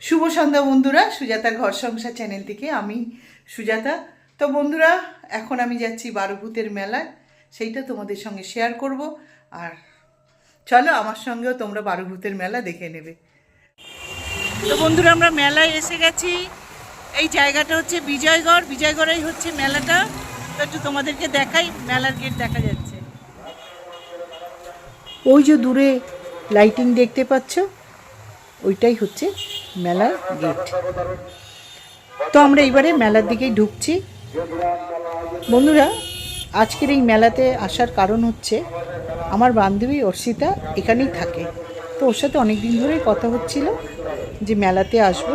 শুভ সন্ধ্যা বন্ধুরা, সুজাতার ঘর সংসার চ্যানেল থেকে আমি সুজাতা। তো বন্ধুরা, এখন আমি যাচ্ছি বারোভূতের মেলায়, সেইটা তোমাদের সঙ্গে শেয়ার করব। আর চলো আমার সঙ্গেও তোমরা বারোভূতের মেলা দেখে নেবে। তো বন্ধুরা, আমরা মেলায় এসে গেছি। এই জায়গাটা হচ্ছে বিজয়গড়, বিজয়গড়েই হচ্ছে মেলাটা। তো একটু তোমাদেরকে দেখাই, মেলার গেট দেখা যাচ্ছে। ওই যে দূরে লাইটিং দেখতে পাচ্ছ, ওইটাই হচ্ছে মেলার গেট। তো আমরা এবারে মেলার দিকেই ঢুকছি। বন্ধুরা, আজকের এই মেলাতে আসার কারণ হচ্ছে আমার বান্ধবী অর্ষিতা এখানেই থাকে। তো ওর সাথে অনেক দিন ধরেই কথা হচ্ছিল যে মেলাতে আসব।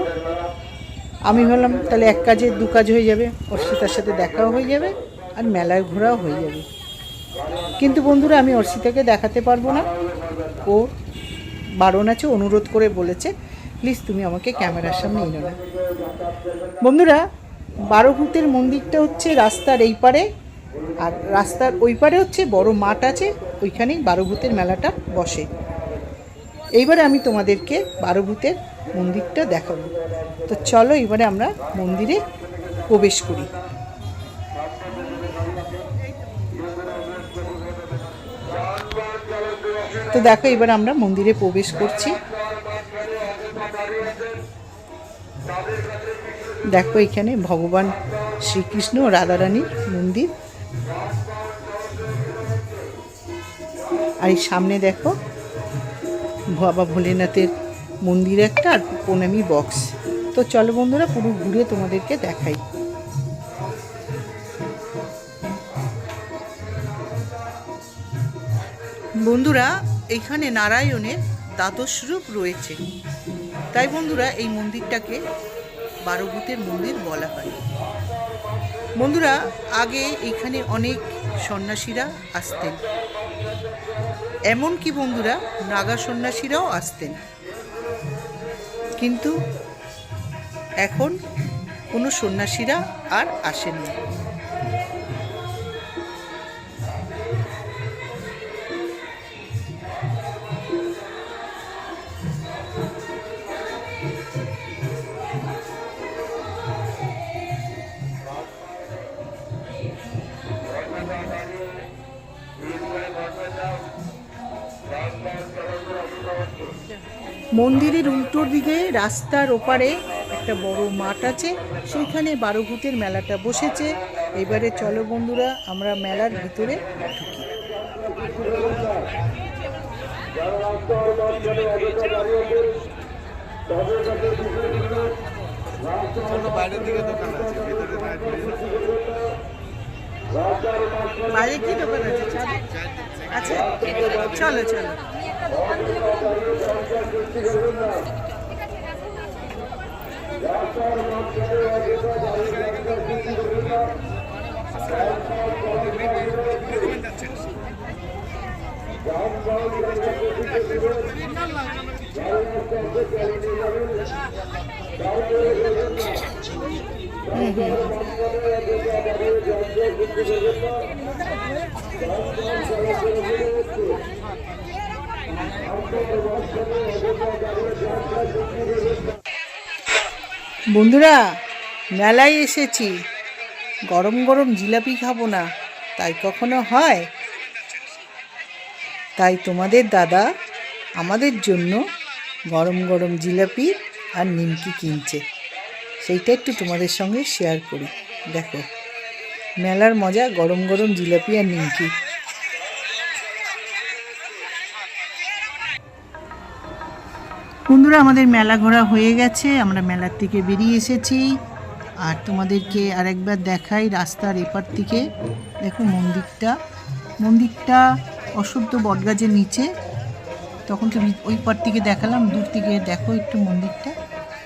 আমি ভাবলাম তাহলে এক কাজে দু কাজ হয়ে যাবে, অর্ষিতার সাথে দেখাও হয়ে যাবে আর মেলায় ঘোরাও হয়ে যাবে। কিন্তু বন্ধুরা, আমি অর্ষিতাকে দেখাতে পারবো না। ও বারণ আছে, অনুরোধ করে বলেছে প্লিজ তুমি আমাকে ক্যামেরার সামনে এনো না। বন্ধুরা, বারোভূতের মন্দিরটা হচ্ছে রাস্তার এই পারে, আর রাস্তার ওই পারে হচ্ছে বড় মাঠ আছে, ওইখানেই বারোভূতের মেলাটা বসে। এইবারে আমি তোমাদেরকে বারোভূতের মন্দিরটা দেখাবো। তো চলো এবারে আমরা মন্দিরে প্রবেশ করি। তো দেখো, এবার আমরা মন্দিরে প্রবেশ করছি। দেখো, এখানে ভগবান শ্রীকৃষ্ণ ও রাধারানীর মন্দির। আর এই সামনে দেখো বাবা ভোলেনাথের মন্দির একটা, আর প্রণামী বক্স। তো চলো বন্ধুরা, পুরো ঘুরে তোমাদেরকে দেখাই। বন্ধুরা, এইখানে নারায়ণের দ্বাদশ রূপ রয়েছে, তাই বন্ধুরা এই মন্দিরটাকে বারোভূতের মন্দির বলা হয়। বন্ধুরা, আগে এইখানে অনেক সন্ন্যাসীরা আসতেন, এমনকি বন্ধুরা নাগা সন্ন্যাসীরাও আসতেন। কিন্তু এখন কোনো সন্ন্যাসীরা আর আসেন না। মন্দিরের উল্টো দিকে রাস্তার ওপারে একটা বড় মাঠ আছে, সেইখানে বারোভূতের মেলাটা বসেছে। এবারে চলো বন্ধুরা, আমরা মেলার ভিতরে ঢুকি। বাইরে কি দোকান আছে? আচ্ছা, চলো চলো। বন্ধুরা, মেলায় এসেছি, গরম গরম জিলাপি খাবো না তাই কখনো হয়? তাই তোমাদের দাদা আমাদের জন্য গরম গরম জিলাপি আর নিমকি কিনছে, সেইটা একটু তোমাদের সঙ্গে শেয়ার করি। দেখো মেলার মজা, গরম গরম জিলাপি আর নিমকি। বন্ধুরা, আমাদের মেলা ঘোরা হয়ে গেছে, আমরা মেলার থেকে বেরিয়ে এসেছি। আর তোমাদেরকে আরেকবার দেখাই রাস্তার এপার থেকে। দেখো মন্দিরটা অশ্বত্থ বটগাছের নিচে। তখন তো ওই পার থেকে দেখালাম, দূর থেকে দেখো একটু মন্দিরটা,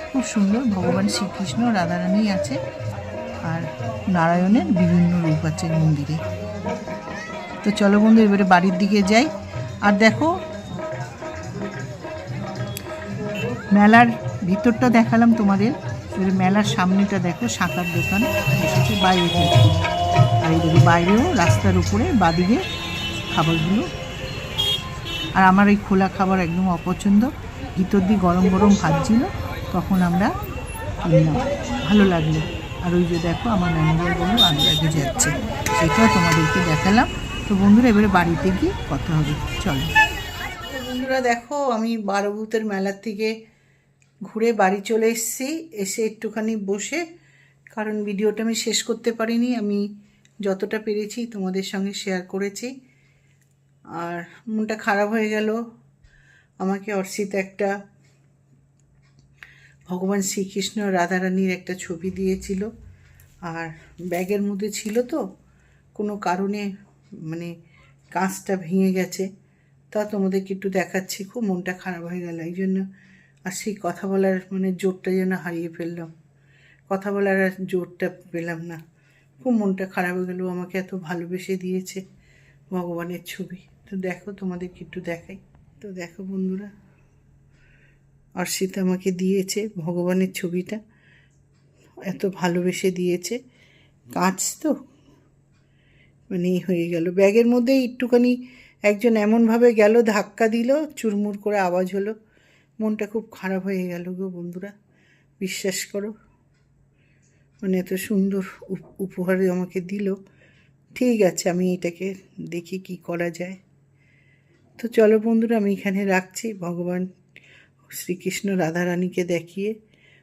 খুব সুন্দর। ভগবান শ্রীকৃষ্ণ রাধারানী আছে, আর নারায়ণের বিভিন্ন রূপ আছে মন্দিরে। তো চলো বন্ধু, এবারে বাড়ির দিকে যাই। আর দেখো মেলার ভিতরটা দেখালাম তোমাদের, এবারে মেলার সামনেটা দেখো, শাঁখার দোকান এসেছে বাইরে থেকে। আর এই দেখো বাইরেও রাস্তার উপরে বাদিকে খাবারগুলো। আর আমার এই খোলা খাবার একদম অপছন্দ। ভিতর দিয়ে গরম গরম ভাজছিল, তখন আমরা কিনলাম, ভালো লাগলো। আর ওই যে দেখো আমার ম্যানেজার বললো আগে আগে যাচ্ছে, সেটাও তোমাদেরকে দেখালাম। তো বন্ধুরা এবারে বাড়িতে গিয়ে কথা হবে, চলো। বন্ধুরা দেখো আমি বারোভূতের মেলার থেকে ঘুরে বাড়ি চলে এসেছি, এসে একটুখানি বসে, কারণ ভিডিওটা আমি শেষ করতে পারিনি, আমি যতটা পেরেছি তোমাদের সঙ্গে শেয়ার করেছি। আর মনটা খারাপ হয়ে গেল, আমাকে অর্ষিত একটা ভগবান শ্রীকৃষ্ণ রাধারানীর একটা ছবি দিয়েছিল, আর ব্যাগের মধ্যে ছিল তো কোনো কারণে মানে কাঁচটা ভেঙে গেছে, তা তোমাদেরকে একটু দেখাচ্ছি। খুব মনটা খারাপ হয়ে গেল এই জন্য, আর সেই কথা বলার মানে জোরটা যেন হারিয়ে ফেললাম, কথা বলার আর জোরটা পেলাম না। খুব মনটা খারাপ হয়ে গেল, আমাকে এত ভালোবেসে দিয়েছে ভগবানের ছবি। তো দেখো তোমাদেরকে একটু দেখাই। তো দেখো বন্ধুরা, অর্ষিত আমাকে দিয়েছে ভগবানের ছবিটা, এত ভালোবেসে দিয়েছে। কাঁচ তো মানে হয়ে গেল ব্যাগের মধ্যে, একটুখানি একজন এমনভাবে গেল, ধাক্কা দিল, চুরমুর করে আওয়াজ হলো, মনটা খুব খারাপ হয়ে গেল গো বন্ধুরা, বিশ্বাস করো। মানে এত সুন্দর উপহার আমাকে দিল। ঠিক আছে, আমি এটাকে দেখি কি করা যায়। তো চলো বন্ধুরা, আমি এখানে রাখছি। ভগবান শ্রীকৃষ্ণ রাধারানীকে দেখিয়ে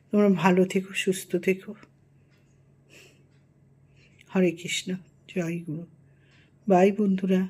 তোমরা ভালো থেকো, সুস্থ থেকো। হরে কৃষ্ণ, জয় গুরু, বাই বন্ধুরা।